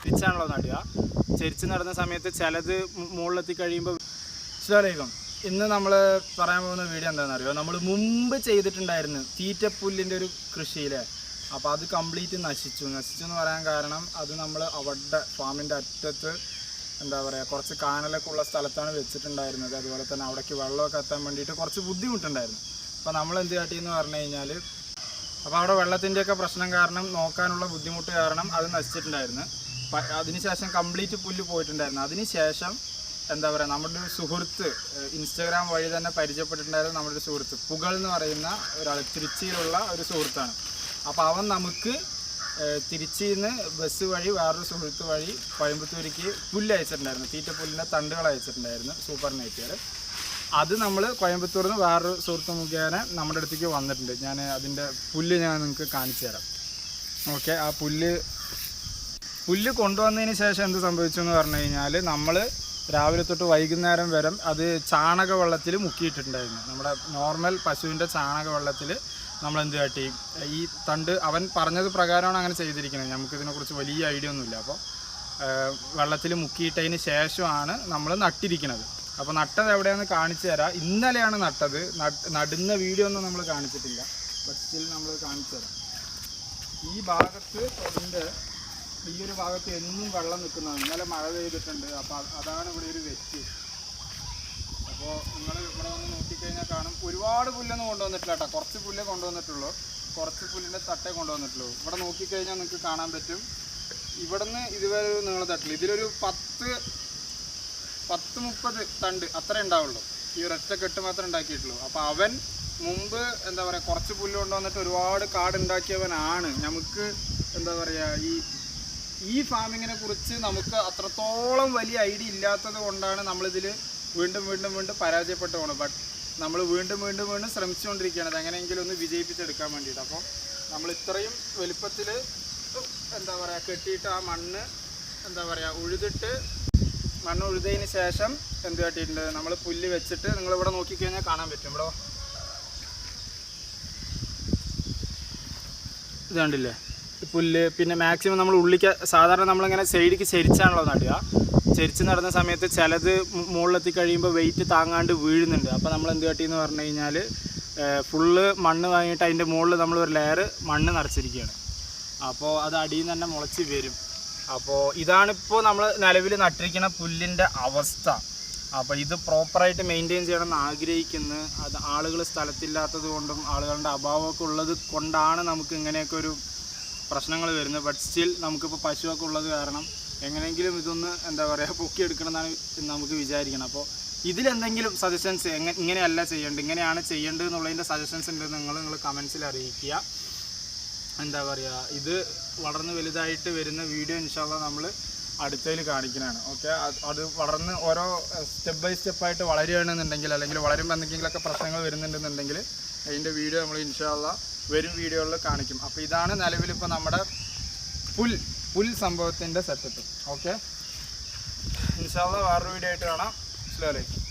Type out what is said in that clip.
തിരിച്ചാണല്ലോ നടുക. ചെരിച്ച് നടുന്ന സമയത്ത് ചിലത് മുകളിലെത്തി കഴിയുമ്പോൾ. അസ്സലാമു ഇന്ന് നമ്മൾ പറയാൻ പോകുന്ന വീഡിയോ എന്താണെന്ന് അറിയുമോ? നമ്മൾ മുമ്പ് ചെയ്തിട്ടുണ്ടായിരുന്നു തീറ്റപ്പുല്ലിൻ്റെ ഒരു കൃഷിയിലെ. അപ്പോൾ അത് കംപ്ലീറ്റ് നശിച്ചു എന്ന് പറയാൻ കാരണം അത് നമ്മൾ അവിടെ ഫാമിൻ്റെ അറ്റത്ത് എന്താ പറയുക കുറച്ച് കാനലൊക്കെ ഉള്ള സ്ഥലത്താണ് വെച്ചിട്ടുണ്ടായിരുന്നത്. അതുപോലെ തന്നെ അവിടേക്ക് വെള്ളമൊക്കെ എത്താൻ വേണ്ടിയിട്ട് കുറച്ച് ബുദ്ധിമുട്ടുണ്ടായിരുന്നു. അപ്പോൾ നമ്മൾ എന്ത് കാട്ടിയെന്ന് പറഞ്ഞു കഴിഞ്ഞാൽ അപ്പോൾ അവിടെ വെള്ളത്തിൻ്റെയൊക്കെ പ്രശ്നം കാരണം നോക്കാനുള്ള ബുദ്ധിമുട്ട് കാരണം അത് നശിച്ചിട്ടുണ്ടായിരുന്നു. അതിനുശേഷം കംപ്ലീറ്റ് പുല്ല് പോയിട്ടുണ്ടായിരുന്നു. അതിനുശേഷം എന്താ പറയുക നമ്മുടെ ഒരു സുഹൃത്ത് ഇൻസ്റ്റാഗ്രാം വഴി തന്നെ പരിചയപ്പെട്ടിട്ടുണ്ടായിരുന്നു. നമ്മുടെ ഒരു സുഹൃത്ത് പുകൾ എന്ന് പറയുന്ന ഒരാൾ തിരുച്ചിയിലുള്ള ഒരു സുഹൃത്താണ്. അപ്പോൾ അവൻ നമുക്ക് തിരുച്ചിയിൽ നിന്ന് ബസ് വഴി വേറൊരു സുഹൃത്ത് വഴി കോയമ്പത്തൂരിക്ക് പുല്ല് അയച്ചിട്ടുണ്ടായിരുന്നു. തീറ്റപ്പുല്ലിൻ്റെ തണ്ടുകൾ അയച്ചിട്ടുണ്ടായിരുന്നു, സൂപ്പർ നൈറ്റുകൾ. അത് നമ്മൾ കോയമ്പത്തൂരിൽ നിന്ന് വേറൊരു സുഹൃത്ത് മുഖേന നമ്മുടെ അടുത്തേക്ക് വന്നിട്ടുണ്ട്. ഞാൻ അതിൻ്റെ പുല്ല് ഞാൻ നിങ്ങൾക്ക് കാണിച്ചു തരാം. ഓക്കെ, ആ പുല്ല് കൊണ്ടുവന്നതിന് ശേഷം എന്ത് സംഭവിച്ചു എന്ന് പറഞ്ഞു കഴിഞ്ഞാൽ നമ്മൾ രാവിലെ തൊട്ട് വൈകുന്നേരം വരെ അത് ചാണകവെള്ളത്തിൽ മുക്കിയിട്ടിട്ടുണ്ടായിരുന്നു. നമ്മുടെ നോർമൽ പശുവിൻ്റെ ചാണകവെള്ളത്തിൽ നമ്മൾ എന്ത് കാട്ടി, ഈ തണ്ട് അവൻ പറഞ്ഞത് പ്രകാരമാണ് അങ്ങനെ ചെയ്തിരിക്കുന്നത്. നമുക്കിതിനെക്കുറിച്ച് വലിയ ഐഡിയ ഒന്നുമില്ല. അപ്പോൾ വെള്ളത്തിൽ മുക്കിയിട്ടതിന് ശേഷമാണ് നമ്മൾ നട്ടിരിക്കുന്നത്. അപ്പോൾ നട്ടത് എവിടെയാണെന്ന് കാണിച്ചു തരാം. ഇന്നലെയാണ് നട്ടത്. നടുന്ന വീഡിയോ ഒന്നും നമ്മൾ കാണിച്ചിട്ടില്ല, ബട്ട് സ്റ്റിൽ നമ്മൾ കാണിച്ചു തരാം. ഈ ഭാഗത്ത് ഈ ഒരു ഭാഗത്ത് എന്നും വെള്ളം നിൽക്കുന്നതാണ്. ഇന്നലെ മഴ പെയ്തിട്ടുണ്ട്. അപ്പോൾ അതാണ് ഇവിടെ ഒരു വെറ്റ്. അപ്പോൾ നിങ്ങൾ ഇവിടെ വന്ന് നോക്കിക്കഴിഞ്ഞാൽ കാണും ഒരുപാട് പുല്ലൊന്നും കൊണ്ടുവന്നിട്ടില്ല കേട്ടോ. കുറച്ച് പുല്ലേ കൊണ്ടുവന്നിട്ടുള്ളൂ, കുറച്ച് പുല്ലിൻ്റെ തട്ടേ കൊണ്ടുവന്നിട്ടുള്ളൂ. ഇവിടെ നോക്കിക്കഴിഞ്ഞാൽ നിങ്ങൾക്ക് കാണാൻ പറ്റും. ഇവിടുന്ന് ഇതുവരെ ഒരു നീളം തട്ടില്ല. ഇതിലൊരു 10-30 തണ്ട് അത്രേ ഉണ്ടാവുള്ളൂ. ഈ ഒരൊറ്റ കെട്ട് മാത്രമേ ഉണ്ടാക്കിയിട്ടുള്ളൂ. അപ്പോൾ അവൻ മുമ്പ് എന്താ പറയുക കുറച്ച് പുല്ല് കൊണ്ടുവന്നിട്ട് ഒരുപാട് കാടുണ്ടാക്കിയവനാണ്. നമുക്ക് എന്താ പറയുക ഈ ഫാമിങ്ങിനെ കുറിച്ച് നമുക്ക് അത്രത്തോളം വലിയ ഐഡിയ ഇല്ലാത്തത് കൊണ്ടാണ് നമ്മളിതിൽ വീണ്ടും പരാജയപ്പെട്ടു പോകണം. ബട്ട് നമ്മൾ വീണ്ടും ശ്രമിച്ചുകൊണ്ടിരിക്കുകയാണ് അത് എങ്ങനെയെങ്കിലും ഒന്ന് വിജയിപ്പിച്ചെടുക്കാൻ വേണ്ടിയിട്ട്. അപ്പോൾ നമ്മൾ ഇത്രയും വലുപ്പത്തിൽ എന്താ പറയുക കെട്ടിയിട്ട് ആ മണ്ണ് എന്താ പറയുക മണ്ണ് ഉഴുതതിന് ശേഷം എന്ത് കാട്ടിയിട്ടുണ്ട്, നമ്മൾ പുല്ല് വെച്ചിട്ട് നിങ്ങളിവിടെ നോക്കിക്കഴിഞ്ഞാൽ കാണാൻ പറ്റും. ഇവിടെ ഇത് കണ്ടില്ലേ പുല്ല്. പിന്നെ മാക്സിമം നമ്മൾ ഉള്ളിക്ക് സാധാരണ നമ്മളിങ്ങനെ സൈഡിലേക്ക് ചെരിച്ചാണല്ലോ നടുക. ചെരിച്ച് നടുന്ന സമയത്ത് ചിലത് മുകളിലെത്തി കഴിയുമ്പോൾ വെയിറ്റ് താങ്ങാണ്ട് വീഴുന്നുണ്ട്. അപ്പോൾ നമ്മൾ എന്ത് കാട്ടിയെന്ന് പറഞ്ഞു കഴിഞ്ഞാൽ ഫുള്ള് മണ്ണ് വാങ്ങിയിട്ട് അതിൻ്റെ മുകളിൽ നമ്മൾ ഒരു ലെയർ മണ്ണ് നിറച്ചിരിക്കുകയാണ്. അപ്പോൾ അത് അടിയിൽ നിന്ന് തന്നെ മുളച്ച് വരും. അപ്പോൾ ഇതാണിപ്പോൾ നമ്മൾ നിലവിൽ നട്ടിരിക്കുന്ന പുല്ലിൻ്റെ അവസ്ഥ. അപ്പോൾ ഇത് പ്രോപ്പറായിട്ട് മെയിൻറ്റെയിൻ ചെയ്യണമെന്ന് ആഗ്രഹിക്കുന്നു. അത് ആളുകൾ സ്ഥലത്തില്ലാത്തത് കൊണ്ടും ആളുകളുടെ അഭാവമൊക്കെ ഉള്ളത് കൊണ്ടാണ് നമുക്ക് ഇങ്ങനെയൊക്കെ ഒരു പ്രശ്നങ്ങൾ വരുന്നത്. ബട്ട് സ്റ്റിൽ നമുക്കിപ്പോൾ പശുവൊക്കെ ഉള്ളത് കാരണം എങ്ങനെയെങ്കിലും ഇതൊന്ന് എന്താ പറയുക പൊക്കിയെടുക്കണമെന്നാണ് നമുക്ക് വിചാരിക്കണം. അപ്പോൾ ഇതിലെന്തെങ്കിലും സജഷൻസ് ഇങ്ങനെയല്ല ചെയ്യേണ്ടത്, ഇങ്ങനെയാണ് ചെയ്യേണ്ടത് എന്നുള്ളതിൻ്റെ സജഷൻസ് ഉണ്ട് നിങ്ങൾ കമൻസിൽ അറിയിക്കുക. എന്താ പറയുക ഇത് വളർന്ന് വലുതായിട്ട് വരുന്ന വീഡിയോ ഇൻഷാല്ലാ നമ്മൾ അടുത്തതിൽ കാണിക്കുന്നതാണ്. ഓക്കെ, അത് വളർന്ന് ഓരോ സ്റ്റെപ്പ് ബൈ സ്റ്റെപ്പായിട്ട് വളരുകയാണെന്നുണ്ടെങ്കിൽ അല്ലെങ്കിൽ വളരുമ്പോൾ എന്തെങ്കിലുമൊക്കെ പ്രശ്നങ്ങൾ വരുന്നുണ്ടെന്നുണ്ടെങ്കിൽ അതിൻ്റെ വീഡിയോ നമ്മൾ ഇൻഷാല്ലാ വരും വീഡിയോകളിൽ കാണിക്കും. അപ്പോൾ ഇതാണ് നിലവിലിപ്പോൾ നമ്മുടെ പുൽ സംഭവത്തിൻ്റെ സെറ്റപ്പ്. ഓക്കെ, ഇൻഷാല്ലാ വേറൊരു വീഡിയോ ആയിട്ട് കാണാം. അസ്സലാമു അലൈക്കും.